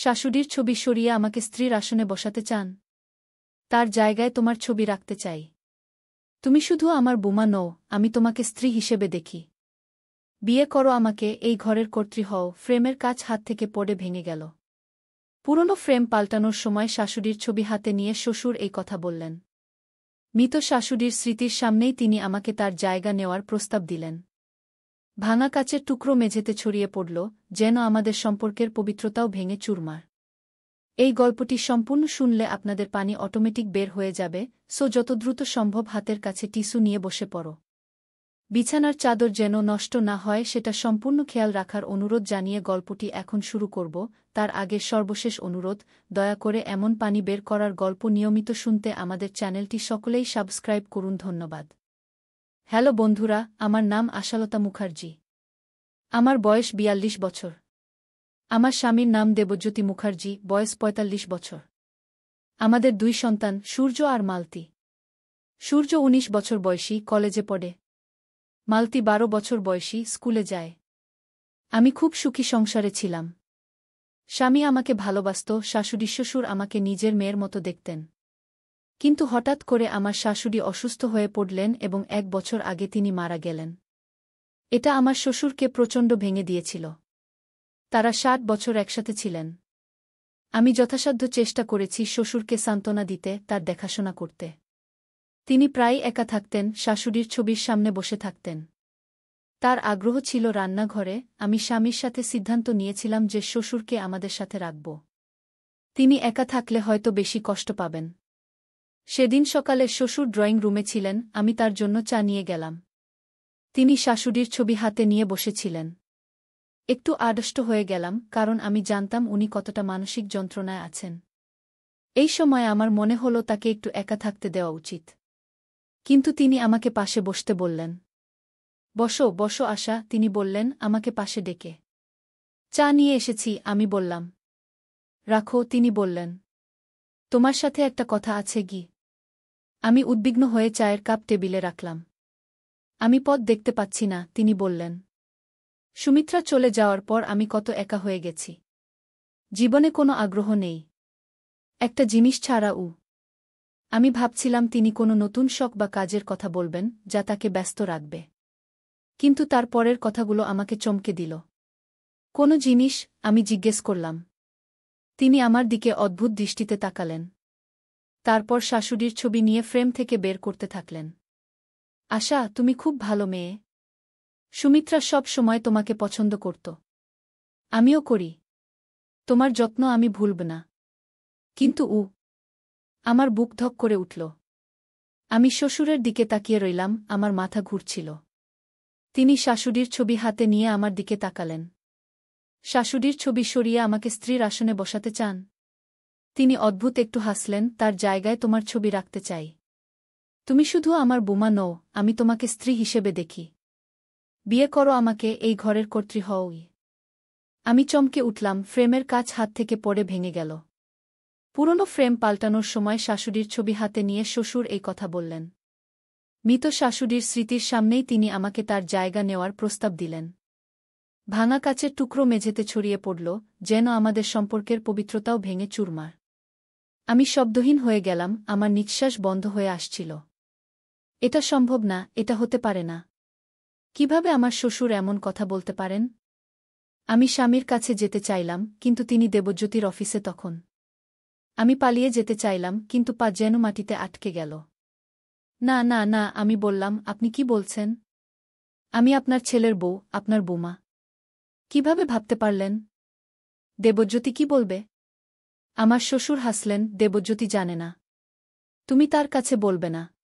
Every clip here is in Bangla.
শাশুড়ির ছবি সরিয়ে আমাকে স্ত্রীর আসনে বসাতে চান? তার জায়গায় তোমার ছবি রাখতে চাই। তুমি শুধু আমার বোমা নও, আমি তোমাকে স্ত্রী হিসেবে দেখি। বিয়ে করো আমাকে, এই ঘরের কর্ত্রী হও। ফ্রেমের কাছ হাত থেকে পড়ে ভেঙে গেল। পুরনো ফ্রেম পাল্টানোর সময় শাশুড়ির ছবি হাতে নিয়ে শ্বশুর এই কথা বললেন। মৃত শাশুড়ির স্মৃতির সামনেই তিনি আমাকে তার জায়গা নেওয়ার প্রস্তাব দিলেন। ভাঙা কাচের টুকরো মেঝেতে ছড়িয়ে পড়ল, যেন আমাদের সম্পর্কের পবিত্রতাও ভেঙে চুরমার। এই গল্পটি সম্পূর্ণ শুনলে আপনাদের পানি অটোমেটিক বের হয়ে যাবে, সো যত দ্রুত সম্ভব হাতের কাছে টিস্যু নিয়ে বসে পড়ো। বিছানার চাদর যেন নষ্ট না হয় সেটা সম্পূর্ণ খেয়াল রাখার অনুরোধ জানিয়ে গল্পটি এখন শুরু করব। তার আগে সর্বশেষ অনুরোধ, দয়া করে এমন পানি বের করার গল্প নিয়মিত শুনতে আমাদের চ্যানেলটি সকলেই সাবস্ক্রাইব করুন। ধন্যবাদ। হ্যালো বন্ধুরা, আমার নাম আশালতা মুখার্জি। আমার বয়স ৪২ বছর। আমার স্বামীর নাম দেবজ্যোতি মুখার্জি, বয়স ৪৫ বছর। আমাদের ২ সন্তান, সূর্য আর মালতী। সূর্য ১৯ বছর বয়সী, কলেজে পড়ে। মালতী ১২ বছর বয়সী, স্কুলে যায়। আমি খুব সুখী সংসারে ছিলাম। স্বামী আমাকে ভালোবাসত, শাশুড়ি শ্বশুর আমাকে নিজের মেয়ের মতো দেখতেন। কিন্তু হঠাৎ করে আমার শাশুড়ি অসুস্থ হয়ে পড়লেন এবং ১ বছর আগে তিনি মারা গেলেন। এটা আমার শ্বশুরকে প্রচণ্ড ভেঙে দিয়েছিল। তারা ৬০ বছর একসাথে ছিলেন। আমি যথাসাধ্য চেষ্টা করেছি শ্বশুরকে সান্ত্বনা দিতে, তার দেখাশোনা করতে। তিনি প্রায়ই একা থাকতেন, শাশুড়ির ছবির সামনে বসে থাকতেন। তার আগ্রহ ছিল রান্নাঘরে। আমি স্বামীর সাথে সিদ্ধান্ত নিয়েছিলাম যে শ্বশুরকে আমাদের সাথে রাখব। তিনি একা থাকলে হয়তো বেশি কষ্ট পাবেন। সেদিন সকালে শ্বশুর ড্রয়িং রুমে ছিলেন, আমি তার জন্য চা নিয়ে গেলাম। তিনি শাশুড়ির ছবি হাতে নিয়ে বসেছিলেন। একটু আড়ষ্ট হয়ে গেলাম, কারণ আমি জানতাম উনি কতটা মানসিক যন্ত্রণায় আছেন। এই সময় আমার মনে হলো তাকে একটু একা থাকতে দেওয়া উচিত। কিন্তু তিনি আমাকে পাশে বসতে বললেন। বসো বসো আশা, তিনি বললেন আমাকে পাশে ডেকে। চা নিয়ে এসেছি, আমি বললাম। রাখো, তিনি বললেন। তোমার সাথে একটা কথা আছে কি? আমি উদ্বিগ্ন হয়ে চায়ের কাপ টেবিলে রাখলাম। আমি পথ দেখতে পাচ্ছি না, তিনি বললেন। সুমিত্রা চলে যাওয়ার পর আমি কত একা হয়ে গেছি। জীবনে কোনো আগ্রহ নেই। একটা জিনিস ছাড়া। আমি ভাবছিলাম তিনি কোনো নতুন শখ বা কাজের কথা বলবেন, যা তাকে ব্যস্ত রাখবে। কিন্তু তার পরের কথাগুলো আমাকে চমকে দিল। কোনো জিনিস? আমি জিজ্ঞেস করলাম। তিনি আমার দিকে অদ্ভুত দৃষ্টিতে তাকালেন। তারপর শাশুড়ির ছবি নিয়ে ফ্রেম থেকে বের করতে থাকলেন। আশা, তুমি খুব ভালো মেয়ে। সুমিত্রা সব সময় তোমাকে পছন্দ করত। আমিও করি। তোমার যত্ন আমি ভুলব না। কিন্তু আমার বুক ধক করে উঠল। আমি শ্বশুরের দিকে তাকিয়ে রইলাম, আমার মাথা ঘুরছিল। তিনি শাশুড়ির ছবি হাতে নিয়ে আমার দিকে তাকালেন। শাশুড়ির ছবি সরিয়ে আমাকে স্ত্রীর আসনে বসাতে চান? তিনি অদ্ভুত একটু হাসলেন। তার জায়গায় তোমার ছবি রাখতে চাই। তুমি শুধু আমার বোমা নও, আমি তোমাকে স্ত্রী হিসেবে দেখি। বিয়ে করো আমাকে, এই ঘরের কর্ত্রী হওই। আমি চমকে উঠলাম, ফ্রেমের কাছ হাত থেকে পড়ে ভেঙে গেল। পুরনো ফ্রেম পাল্টানোর সময় শাশুড়ির ছবি হাতে নিয়ে শ্বশুর এই কথা বললেন। মৃত শাশুড়ির স্মৃতির সামনেই তিনি আমাকে তার জায়গা নেওয়ার প্রস্তাব দিলেন। ভাঙা কাচের টুকরো মেঝেতে ছড়িয়ে পড়ল, যেন আমাদের সম্পর্কের পবিত্রতাও ভেঙে চুরমার। আমি শব্দহীন হয়ে গেলাম, আমার নিঃশ্বাস বন্ধ হয়ে আসছিল। এটা সম্ভব না, এটা হতে পারে না। কিভাবে আমার শ্বশুর এমন কথা বলতে পারেন? আমি স্বামীর কাছে যেতে চাইলাম, কিন্তু তিনি দেবজ্যোতির অফিসে তখন। আমি পালিয়ে যেতে চাইলাম, কিন্তু পা যেন মাটিতে আটকে গেল। না না না, আমি বললাম, আপনি কি বলছেন? আমি আপনার ছেলের বউ, আপনার বৌমা। কিভাবে ভাবতে পারলেন? দেবজ্যোতি কি বলবে? আমার শ্বশুর হাসলেন। দেবজ্যোতি জানে না। তুমি তার কাছে বলবে না।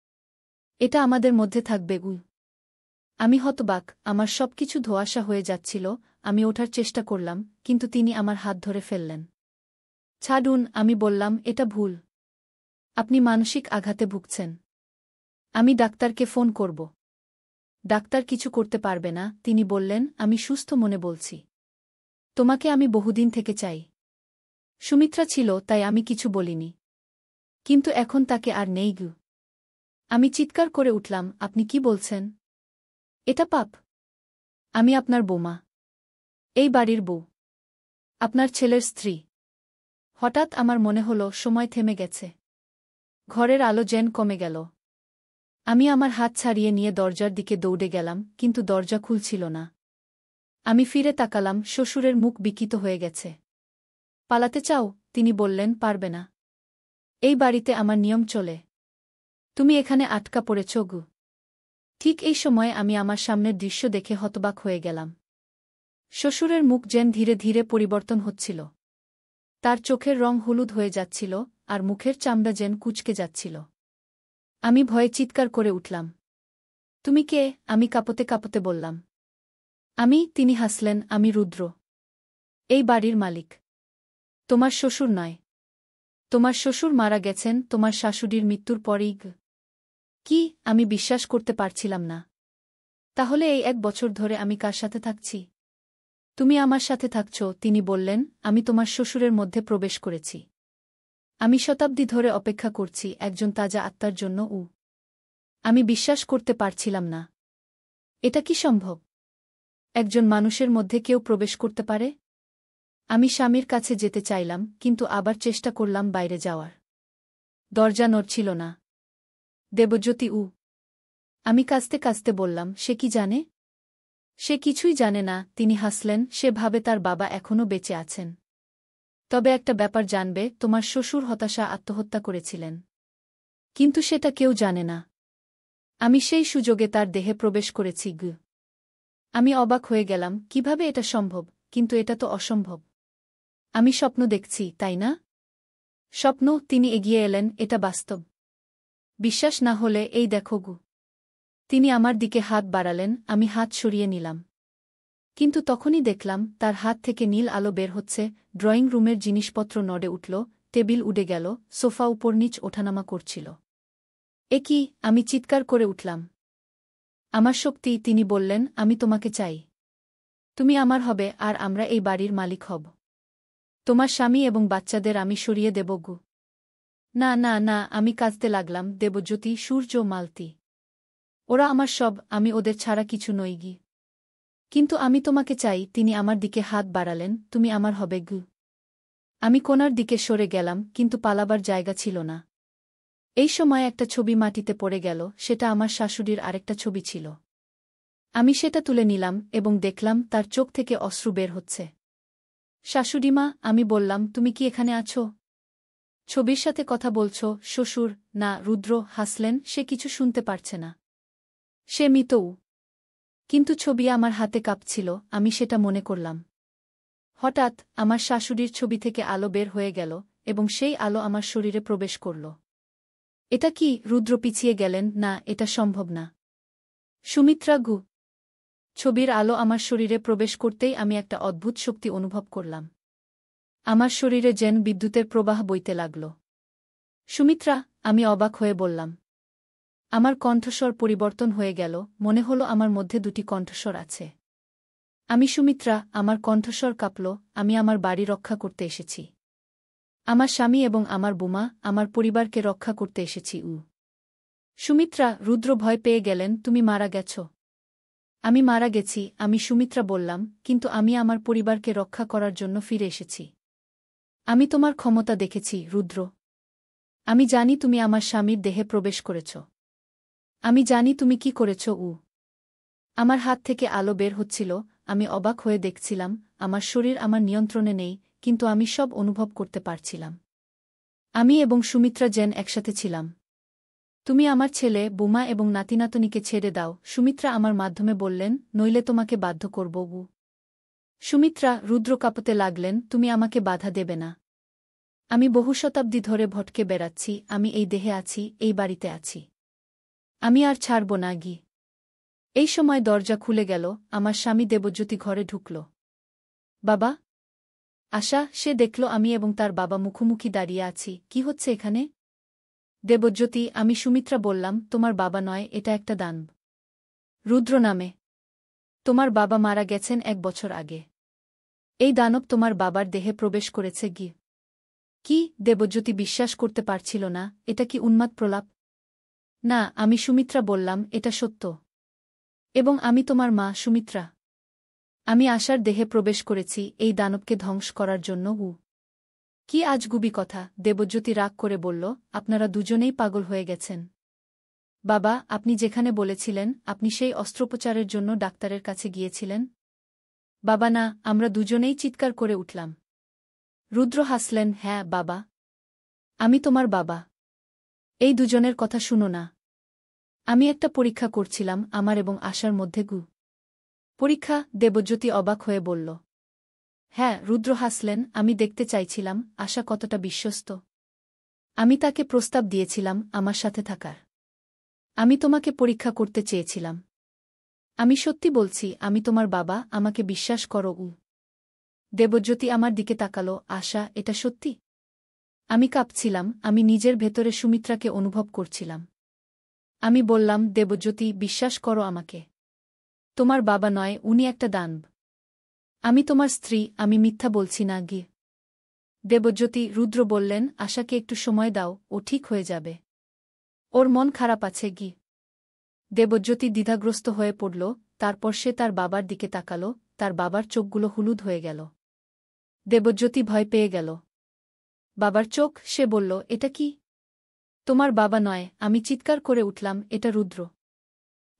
এটা আমাদের মধ্যে থাকবে। আমি হতবাক, আমার সবকিছু ধোঁয়াশা হয়ে যাচ্ছিল। আমি ওঠার চেষ্টা করলাম, কিন্তু তিনি আমার হাত ধরে ফেললেন। ছাড়ুন, আমি বললাম, এটা ভুল। আপনি মানসিক আঘাতে ভুগছেন। আমি ডাক্তারকে ফোন করব। ডাক্তার কিছু করতে পারবে না, তিনি বললেন। আমি সুস্থ মনে বলছি। তোমাকে আমি বহুদিন থেকে চাই। সুমিত্রা ছিল, তাই আমি কিছু বলিনি। কিন্তু এখন তাকে আর নেই। আমি চিৎকার করে উঠলাম, আপনি কি বলছেন? এটা পাপ। আমি আপনার বৌমা। এই বাড়ির বউ। আপনার ছেলের স্ত্রী। হঠাৎ আমার মনে হলো সময় থেমে গেছে। ঘরের আলো যেন কমে গেল। আমি আমার হাত ছাড়িয়ে নিয়ে দরজার দিকে দৌড়ে গেলাম, কিন্তু দরজা খুলছিল না। আমি ফিরে তাকালাম, শ্বশুরের মুখ বিকৃত হয়ে গেছে। পালাতে চাও? তিনি বললেন, পারবে না। এই বাড়িতে আমার নিয়ম চলে। তুমি এখানে আটকা পড়েছ গু। ঠিক এই সময়ে আমি আমার সামনের দৃশ্য দেখে হতবাক হয়ে গেলাম। শ্বশুরের মুখ যেন ধীরে ধীরে পরিবর্তন হচ্ছিল। তার চোখের রং হলুদ হয়ে যাচ্ছিল, আর মুখের চামড়া যেন কুঁচকে যাচ্ছিল। আমি ভয়ে চিৎকার করে উঠলাম। তুমি কে? আমি কাঁপতে কাঁপতে বললাম। তিনি হাসলেন, আমি রুদ্র। এই বাড়ির মালিক। তোমার শ্বশুর নয়। তোমার শ্বশুর মারা গেছেন তোমার শাশুড়ির মৃত্যুর পরেই। কি? আমি বিশ্বাস করতে পারছিলাম না। তাহলে এই 1 বছর ধরে আমি কার সাথে থাকছি? তুমি আমার সাথে থাকছ, তিনি বললেন। আমি তোমার শ্বশুরের মধ্যে প্রবেশ করেছি। আমি শতাব্দী ধরে অপেক্ষা করছি একজন তাজা আত্মার জন্য। আমি বিশ্বাস করতে পারছিলাম না। এটা কি সম্ভব? একজন মানুষের মধ্যে কেউ প্রবেশ করতে পারে? আমি স্বামীর কাছে যেতে চাইলাম, কিন্তু আবার চেষ্টা করলাম বাইরে যাওয়ার। দরজা নড়ছিল না। দেবজ্যোতি। আমি কাঁদতে কাঁদতে বললাম, সে কি জানে? সে কিছুই জানে না, তিনি হাসলেন। সে ভাবে তার বাবা এখনও বেঁচে আছেন। তবে একটা ব্যাপার জানবে, তোমার শ্বশুর হতাশা আত্মহত্যা করেছিলেন। কিন্তু সেটা কেউ জানে না। আমি সেই সুযোগে তার দেহে প্রবেশ করেছি। আমি অবাক হয়ে গেলাম, কিভাবে এটা সম্ভব? কিন্তু এটা তো অসম্ভব। আমি স্বপ্ন দেখছি, তাই না? স্বপ্ন? তিনি এগিয়ে এলেন, এটা বাস্তব। বিশ্বাস না হলে এই দেখো। তিনি আমার দিকে হাত বাড়ালেন, আমি হাত সরিয়ে নিলাম। কিন্তু তখনই দেখলাম তার হাত থেকে নীল আলো বের হচ্ছে। ড্রয়িং রুমের জিনিসপত্র নড়ে উঠল, টেবিল উড়ে গেল, সোফা উপর নিচ ওঠানামা করছিল। এ কি? আমি চিৎকার করে উঠলাম। আমার শক্তি, তিনি বললেন, আমি তোমাকে চাই। তুমি আমার হবে, আর আমরা এই বাড়ির মালিক হব। তোমার স্বামী এবং বাচ্চাদের আমি সরিয়ে দেব। না না না, আমি কাঁদতে লাগলাম। দেবজ্যোতি, সূর্য, মালতী, ওরা আমার সব, আমি ওদের ছাড়া কিছু নই। কিন্তু আমি তোমাকে চাই। তিনি আমার দিকে হাত বাড়ালেন, তুমি আমার হবে। আমি কোণার দিকে সরে গেলাম, কিন্তু পালাবার জায়গা ছিল না। এই সময় একটা ছবি মাটিতে পড়ে গেল, সেটা আমার শাশুড়ির আরেকটা ছবি ছিল। আমি সেটা তুলে নিলাম এবং দেখলাম তার চোখ থেকে অশ্রু বের হচ্ছে। শাশুড়িমা, আমি বললাম, তুমি কি এখানে আছো? ছবির সাথে কথা বলছ? শ্বশুর? না। রুদ্র হাসলেন, সে কিছু শুনতে পারছে না। সে মৃত। কিন্তু ছবি আমার হাতে কাঁপছিল, আমি সেটা মনে করলাম। হঠাৎ আমার শাশুড়ির ছবি থেকে আলো বের হয়ে গেল, এবং সেই আলো আমার শরীরে প্রবেশ করল। এটা কি? রুদ্র পিছিয়ে গেলেন। না, এটা সম্ভব না। সুমিত্রা। ছবির আলো আমার শরীরে প্রবেশ করতেই আমি একটা অদ্ভুত শক্তি অনুভব করলাম। আমার শরীরে যেন বিদ্যুতের প্রবাহ বইতে লাগল। সুমিত্রা, আমি অবাক হয়ে বললাম। আমার কণ্ঠস্বর পরিবর্তন হয়ে গেল, মনে হলো আমার মধ্যে 2টি কণ্ঠস্বর আছে। আমি সুমিত্রা। আমার কণ্ঠস্বর কাঁপল। আমি আমার বাড়ি রক্ষা করতে এসেছি। আমার স্বামী এবং আমার বোমা, আমার পরিবারকে রক্ষা করতে এসেছি। সুমিত্রা। রুদ্র ভয় পেয়ে গেলেন, তুমি মারা গেছ? আমি মারা গেছি, আমি সুমিত্রা বললাম, কিন্তু আমি আমার পরিবারকে রক্ষা করার জন্য ফিরে এসেছি। আমি তোমার ক্ষমতা দেখেছি, রুদ্র। আমি জানি তুমি আমার স্বামীর দেহে প্রবেশ করেছ। আমি জানি তুমি কি করেছ। আমার হাত থেকে আলো বের হচ্ছিল, আমি অবাক হয়ে দেখছিলাম। আমার শরীর আমার নিয়ন্ত্রণে নেই, কিন্তু আমি সব অনুভব করতে পারছিলাম। আমি এবং সুমিত্রা যেন একসাথে ছিলাম। তুমি আমার ছেলে, বোমা এবং নাতিনাতনিকে ছেড়ে দাও, সুমিত্রা আমার মাধ্যমে বললেন, নইলে তোমাকে বাধ্য করব। সুমিত্রা। রুদ্র কাঁপতে লাগলেন, তুমি আমাকে বাধা দেবে না। আমি বহু শতাব্দী ধরে ভটকে বেড়াচ্ছি, আমি এই দেহে আছি, এই বাড়িতে আছি। আমি আর ছাড়ব না। এই সময় দরজা খুলে গেল, আমার স্বামী দেবজ্যোতি ঘরে ঢুকল। বাবা। আশা। সে দেখল আমি এবং তার বাবা মুখোমুখি দাঁড়িয়ে আছি। কি হচ্ছে এখানে? দেবজ্যোতি। আমি সুমিত্রা বললাম, তোমার বাবা নয়, এটা একটা দানব। রুদ্র নামে। তোমার বাবা মারা গেছেন 1 বছর আগে। এই দানব তোমার বাবার দেহে প্রবেশ করেছে। কি? দেবজ্যোতি বিশ্বাস করতে পারছিল না। এটা কি উন্মাদ প্রলাপ? না, আমি সুমিত্রা বললাম, এটা সত্য। এবং আমি তোমার মা, সুমিত্রা। আমি আশার দেহে প্রবেশ করেছি এই দানবকে ধ্বংস করার জন্য। কি আজগুবি কথা, দেবজ্যোতি রাগ করে বলল, আপনারা দুজনেই পাগল হয়ে গেছেন। বাবা, আপনি যেখানে বলেছিলেন আপনি সেই অস্ত্রোপচারের জন্য ডাক্তারের কাছে গিয়েছিলেন। বাবা না, আমরা দুজনেই চিৎকার করে উঠলাম। রুদ্র হাসলেন, হ্যাঁ বাবা, আমি তোমার বাবা। এই দুজনের কথা শুনো না। আমি একটা পরীক্ষা করছিলাম আমার এবং আশার মধ্যে। পরীক্ষা? দেবজ্যোতি অবাক হয়ে বলল। হ্যাঁ, রুদ্র হাসলেন, আমি দেখতে চাইছিলাম আশা কতটা বিশ্বস্ত। আমি তাকে প্রস্তাব দিয়েছিলাম আমার সাথে থাকার। আমি তোমাকে পরীক্ষা করতে চেয়েছিলাম। আমি সত্যি বলছি, আমি তোমার বাবা, আমাকে বিশ্বাস করো। দেবজ্যোতি আমার দিকে তাকালো, আশা, এটা সত্যি? আমি কাঁপছিলাম, আমি নিজের ভেতরে সুমিত্রাকে অনুভব করছিলাম। আমি বললাম, দেবজ্যোতি, বিশ্বাস করো আমাকে। তোমার বাবা নয়, উনি একটা দানব। আমি তোমার স্ত্রী, আমি মিথ্যা বলছি না। দেবজ্যোতি। রুদ্র বললেন, আশাকে একটু সময় দাও, ও ঠিক হয়ে যাবে। ওর মন খারাপ আছে। দেবজ্যোতি দ্বিধাগ্রস্ত হয়ে পড়ল, তারপর সে তার বাবার দিকে তাকাল, তার বাবার চোখগুলো হলুদ হয়ে গেল। দেবজ্যোতি ভয় পেয়ে গেল। বাবার চোখ? সে বলল, এটা কি? তোমার বাবা নয়। আমি চিৎকার করে উঠলাম, এটা রুদ্র।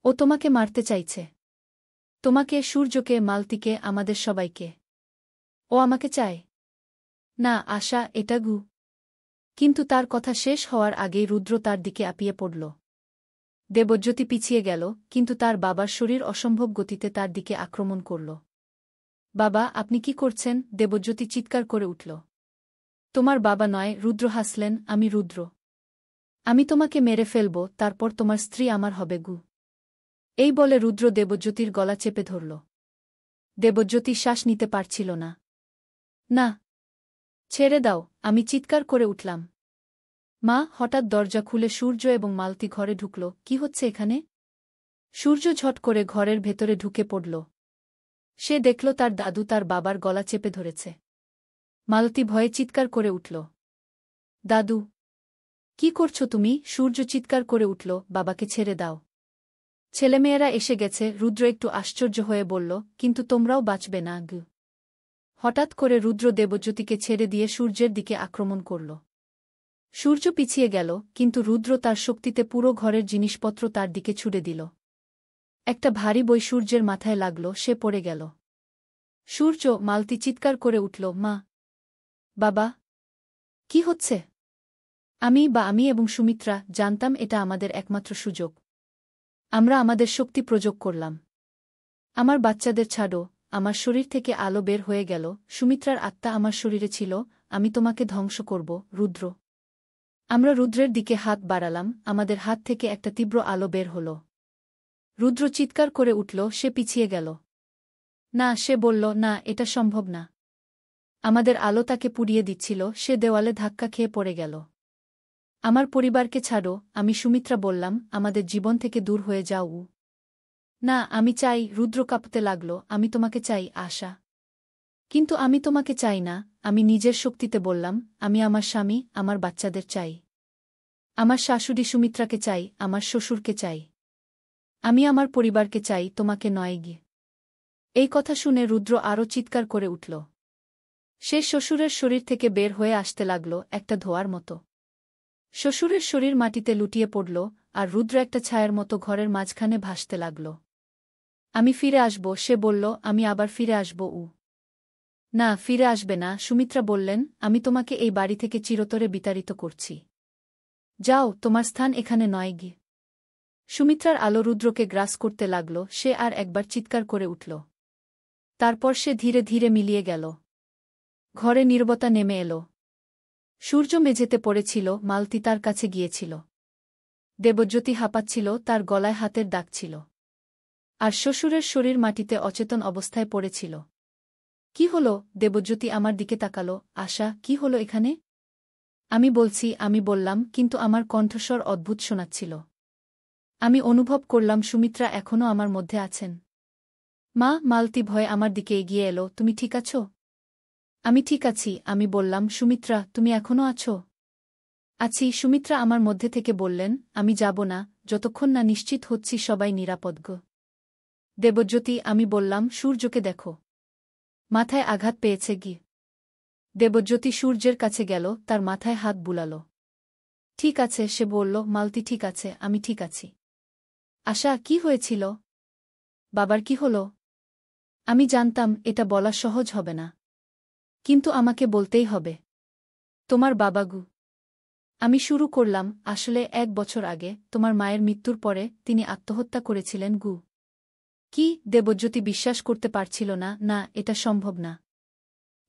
ও তোমাকে মারতে চাইছে। তোমাকে, সূর্যকে, মালতীকে, আমাদের সবাইকে। ও আমাকে চায়। না আশা, এটা কিন্তু তার কথা শেষ হওয়ার আগেই রুদ্র তার দিকে আপিয়ে পড়ল। দেবজ্যোতি পিছিয়ে গেল, কিন্তু তার বাবার শরীর অসম্ভব গতিতে তার দিকে আক্রমণ করল। বাবা, আপনি কি করছেন? দেবজ্যোতি চিৎকার করে উঠল। তোমার বাবা নয়। রুদ্র হাসলেন, আমি রুদ্র। আমি তোমাকে মেরে ফেলব, তারপর তোমার স্ত্রী আমার হবে। এই বলে রুদ্র দেবজ্যোতির গলা চেপে ধরল। দেবজ্যোতি শ্বাস নিতে পারছিল না। না, ছেড়ে দাও, আমি চিৎকার করে উঠলাম। মা! হঠাৎ দরজা খুলে সূর্য এবং মালতী ঘরে ঢুকল। কি হচ্ছে এখানে? সূর্য ঝট করে ঘরের ভেতরে ঢুকে পড়ল। সে দেখল তার দাদু তার বাবার গলা চেপে ধরেছে। মালতী ভয়ে চিৎকার করে উঠল। দাদু! কি করছো তুমি? সূর্য চিৎকার করে উঠল, বাবাকে ছেড়ে দাও। ছেলেমেয়েরা এসে গেছে। রুদ্র একটু আশ্চর্য হয়ে বলল, কিন্তু তোমরাও বাঁচবে না। হঠাৎ করে রুদ্র দেবজ্যোতিকে ছেড়ে দিয়ে সূর্যের দিকে আক্রমণ করল। সূর্য পিছিয়ে গেল, কিন্তু রুদ্র তার শক্তিতে পুরো ঘরের জিনিসপত্র তার দিকে ছুড়ে দিল। একটা ভারী বই সূর্যের মাথায় লাগল, সে পড়ে গেল। সূর্য! মালতী চিৎকার করে উঠল, মা! বাবা! কি হচ্ছে? আমি এবং সুমিত্রা জানতাম এটা আমাদের একমাত্র সুযোগ। আমরা আমাদের শক্তি প্রয়োগ করলাম। আমার বাচ্চাদের ছাড়ো। আমার শরীর থেকে আলো বের হয়ে গেল। সুমিত্রার আত্মা আমার শরীরে ছিল। আমি তোমাকে ধ্বংস করব, রুদ্র। আমরা রুদ্রের দিকে হাত বাড়ালাম, আমাদের হাত থেকে একটা তীব্র আলো বের হল। রুদ্র চিৎকার করে উঠল, সে পিছিয়ে গেল। না, সে বলল, না, এটা সম্ভব না। আমাদের আলো তাকে পুড়িয়ে দিচ্ছিল, সে দেওয়ালে ধাক্কা খেয়ে পড়ে গেল। আমার পরিবারকে ছাড়ো। আমি সুমিত্রা বললাম, আমাদের জীবন থেকে দূর হয়ে যাও। না, আমি চাই। রুদ্র কাঁপতে লাগল, আমি তোমাকে চাই, আশা। কিন্তু আমি তোমাকে চাই না। আমি নিজের শক্তিতে বললাম, আমি আমার স্বামী, আমার বাচ্চাদের চাই। আমার শাশুড়ি সুমিত্রাকে চাই, আমার শ্বশুরকে চাই। আমি আমার পরিবারকে চাই, তোমাকে নয়। এই কথা শুনে রুদ্র আরও চিৎকার করে উঠল। সে শ্বশুরের শরীর থেকে বের হয়ে আসতে লাগল, একটা ধোঁয়ার মতো। শ্বশুরের শরীর মাটিতে লুটিয়ে পড়ল, আর রুদ্র একটা ছায়ার মতো ঘরের মাঝখানে ভাসতে লাগল। আমি ফিরে আসব, সে বলল, আমি আবার ফিরে আসব। না, ফিরে আসবে না। সুমিত্রা বললেন, আমি তোমাকে এই বাড়ি থেকে চিরতরে বিতাড়িত করছি। যাও, তোমার স্থান এখানে নয়। সুমিত্রার আলো রুদ্রকে গ্রাস করতে লাগল, সে আর একবার চিৎকার করে উঠল। তারপর সে ধীরে ধীরে মিলিয়ে গেল। ঘরে নীরবতা নেমে এল। সূর্য মেঝেতে পড়েছিল, মালতী তার কাছে গিয়েছিল। দেবজ্যোতি হাঁপাচ্ছিল, তার গলায় হাতের দাগ ছিল। আর শ্বশুরের শরীর মাটিতে অচেতন অবস্থায় পড়েছিল। কি হল? দেবজ্যোতি আমার দিকে তাকাল, আশা, কি হল এখানে? আমি বললাম, কিন্তু আমার কণ্ঠস্বর অদ্ভুত শোনাচ্ছিল। আমি অনুভব করলাম সুমিত্রা এখনও আমার মধ্যে আছেন। মা! মালতী ভয়ে আমার দিকে এগিয়ে এলো, তুমি ঠিক আছো? আমি ঠিক আছি। আমি বললাম, সুমিত্রা, তুমি এখনও আছো? আছি। সুমিত্রা আমার মধ্যে থেকে বললেন, আমি যাব না, যতক্ষণ না নিশ্চিত হচ্ছি সবাই নিরাপদ। দেবজ্যোতি। আমি বললাম, সূর্যকে দেখো। মাথায় আঘাত পেয়েছে। দেবজ্যোতি সূর্যের কাছে গেল, তার মাথায় হাত বুলাল। ঠিক আছে, সে বলল, মালতী ঠিক আছে, আমি ঠিক আছি। আশা, কি হয়েছিল? বাবার কি হল? আমি জানতাম এটা বলা সহজ হবে না, কিন্তু আমাকে বলতেই হবে। তোমার বাবা গু। আমি শুরু করলাম, আসলে 1 বছর আগে তোমার মায়ের মৃত্যুর পরে তিনি আত্মহত্যা করেছিলেন গু। কি? দেবজ্যোতি বিশ্বাস করতে পারছিল না। না, এটা সম্ভব না।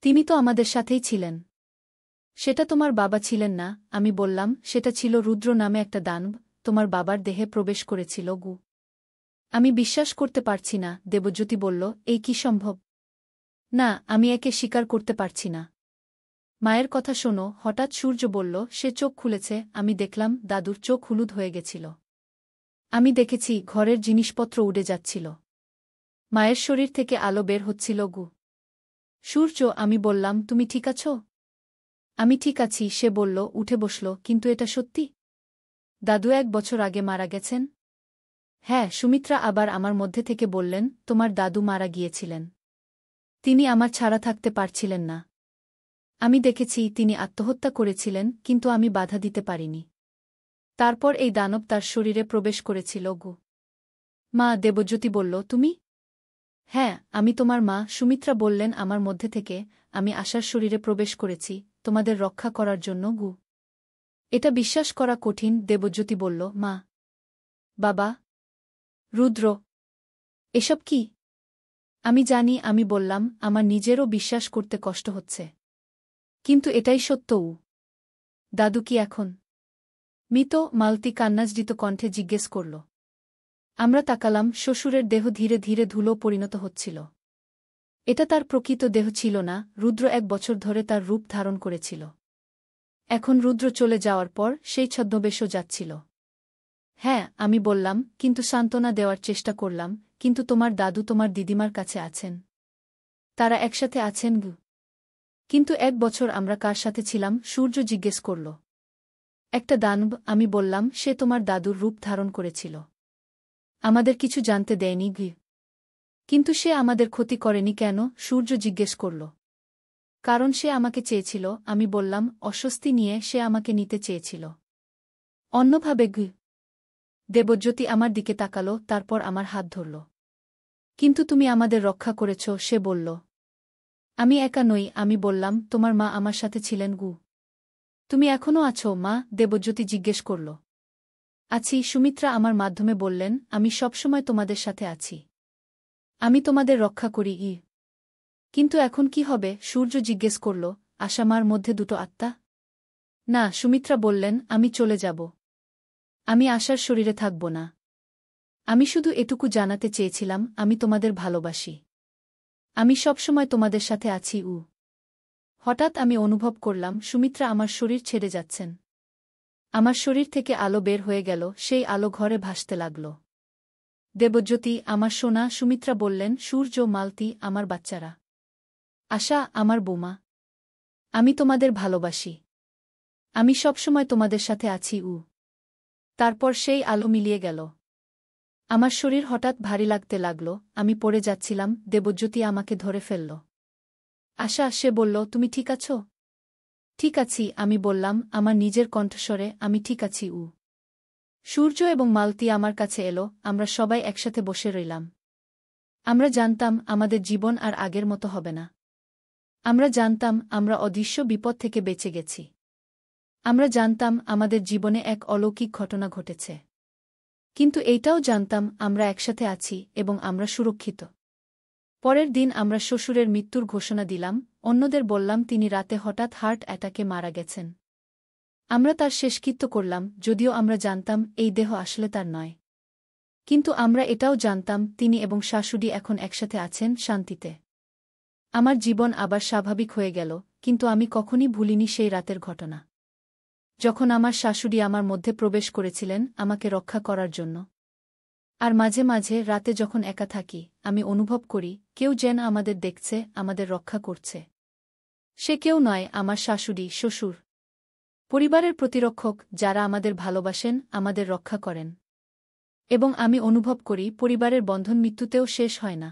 তিনি তো আমাদের সাথেই ছিলেন। সেটা তোমার বাবা ছিলেন না। আমি বললাম, সেটা ছিল রুদ্র নামে একটা দানব, তোমার বাবার দেহে প্রবেশ করেছিল গু। আমি বিশ্বাস করতে পারছি না। দেবজ্যোতি বলল, এই কি সম্ভব? না, আমি একে স্বীকার করতে পারছি না। মায়ের কথা শোনো। হঠাৎ সূর্য বলল, সে চোখ খুলেছে। আমি দেখলাম দাদুর চোখ হলুদ হয়ে গেছিল। আমি দেখেছি ঘরের জিনিসপত্র উড়ে যাচ্ছিল। মায়ের শরীর থেকে আলো বের হচ্ছিল গু। সূর্য, আমি বললাম, তুমি ঠিক আছো? আমি ঠিক আছি, সে বলল, উঠে বসল। কিন্তু এটা সত্যি? দাদু 1 বছর আগে মারা গেছেন? হ্যাঁ। সুমিত্রা আবার আমার মধ্যে থেকে বললেন, তোমার দাদু মারা গিয়েছিলেন। তিনি আমার ছাড়া থাকতে পারছিলেন না। আমি দেখেছি তিনি আত্মহত্যা করেছিলেন, কিন্তু আমি বাধা দিতে পারিনি। তারপর এই দানব তার শরীরে প্রবেশ করেছিল গু। মা, দেবজ্যোতি বলল, তুমি? হ্যাঁ, আমি তোমার মা। সুমিত্রা বললেন, আমার মধ্যে থেকে আমি আশার শরীরে প্রবেশ করেছি তোমাদের রক্ষা করার জন্য গু। এটা বিশ্বাস করা কঠিন। দেবজ্যোতি বলল, মা, বাবা, রুদ্র, এসব কি? আমি জানি। আমি বললাম, আমার নিজেরও বিশ্বাস করতে কষ্ট হচ্ছে, কিন্তু এটাই সত্যও। দাদু কি এখন মৃত? মালতী কান্নাজড়িত কণ্ঠে জিজ্ঞেস করল। আমরা তাকালাম। শ্বশুরের দেহ ধীরে ধীরে ধুলো পরিণত হচ্ছিল। এটা তার প্রকৃত দেহ ছিল না। রুদ্র 1 বছর ধরে তার রূপ ধারণ করেছিল। এখন রুদ্র চলে যাওয়ার পর সেই ছদ্মবেশও যাচ্ছিল। হ্যাঁ, আমি বললাম, কিন্তু সান্ত্বনা দেওয়ার চেষ্টা করলাম, কিন্তু তোমার দাদু তোমার দিদিমার কাছে আছেন। তারা একসাথে আছেন গু। কিন্তু 1 বছর আমরা কার সাথে ছিলাম? সূর্য জিজ্ঞেস করল। একটা দানব। আমি বললাম, সে তোমার দাদুর রূপ ধারণ করেছিল। আমাদের কিছু জানতে দেয়নি গি। কিন্তু সে আমাদের ক্ষতি করেনি কেন? সূর্য জিজ্ঞেস করল। কারণ সে আমাকে চেয়েছিল। আমি বললাম, অস্বস্তি নিয়ে সে আমাকে নিতে চেয়েছিল। অন্যভাবে গি। দেবজ্যোতি আমার দিকে তাকালো, তারপর আমার হাত ধরল। কিন্তু তুমি আমাদের রক্ষা করেছ, সে বলল। আমি একা নই। আমি বললাম, তোমার মা আমার সাথে ছিলেন গু। তুমি এখনও আছো মা? দেবজ্যোতি জিজ্ঞেস করল। আছি। সুমিত্রা আমার মাধ্যমে বললেন, আমি সবসময় তোমাদের সাথে আছি। আমি তোমাদের রক্ষা করি। কিন্তু এখন কি হবে? সূর্য জিজ্ঞেস করল। আশামার মধ্যে দুটো আত্মা? না, সুমিত্রা বললেন, আমি চলে যাব। আমি আশার শরীরে থাকব না। আমি শুধু এটুকু জানাতে চেয়েছিলাম, আমি তোমাদের ভালোবাসি। আমি সবসময় তোমাদের সাথে আছি। হঠাৎ আমি অনুভব করলাম সুমিত্রা আমার শরীর ছেড়ে যাচ্ছেন। আমার শরীর থেকে আলো বের হয়ে গেল। সেই আলো ঘরে ভাসতে লাগল। দেবজ্যোতি, আমার সোনা। সুমিত্রা বললেন, সূর্য, মালতী, আমার বাচ্চারা, আশা, আমার বৌমা, আমি তোমাদের ভালোবাসি। আমি সবসময় তোমাদের সাথে আছি। তারপর সেই আলো মিলিয়ে গেল। আমার শরীর হঠাৎ ভারী লাগতে লাগল। আমি পড়ে যাচ্ছিলাম। দেবজ্যোতি আমাকে ধরে ফেলল। আশা, সে বলল, তুমি ঠিক আছো? ঠিক আছি, আমি বললাম আমার নিজের কণ্ঠস্বরে, আমি ঠিক আছি। সূর্য এবং মালতী আমার কাছে এলো। আমরা সবাই একসাথে বসে রইলাম। আমরা জানতাম আমাদের জীবন আর আগের মতো হবে না। আমরা জানতাম আমরা অদৃশ্য বিপদ থেকে বেঁচে গেছি। আমরা জানতাম আমাদের জীবনে এক অলৌকিক ঘটনা ঘটেছে। কিন্তু এইটাও জানতাম আমরা একসাথে আছি এবং আমরা সুরক্ষিত। পরের দিন আমরা শ্বশুরের মৃত্যুর ঘোষণা দিলাম। অন্যদের বললাম তিনি রাতে হঠাৎ হার্ট অ্যাটাকে মারা গেছেন। আমরা তার শেষকৃত্য করলাম, যদিও আমরা জানতাম এই দেহ আসলে তার নয়। কিন্তু আমরা এটাও জানতাম তিনি এবং শাশুড়ি এখন একসাথে আছেন শান্তিতে। আমার জীবন আবার স্বাভাবিক হয়ে গেল। কিন্তু আমি কখনই ভুলিনি সেই রাতের ঘটনা, যখন আমার শাশুড়ি আমার মধ্যে প্রবেশ করেছিলেন আমাকে রক্ষা করার জন্য। আর মাঝে মাঝে রাতে যখন একা থাকি, আমি অনুভব করি কেউ যেন আমাদের দেখছে, আমাদের রক্ষা করছে। সে কেউ নয়, আমার শাশুড়ি, শ্বশুর, পরিবারের প্রতিরক্ষক, যারা আমাদের ভালোবাসেন, আমাদের রক্ষা করেন। এবং আমি অনুভব করি পরিবারের বন্ধন মৃত্যুতেও শেষ হয় না।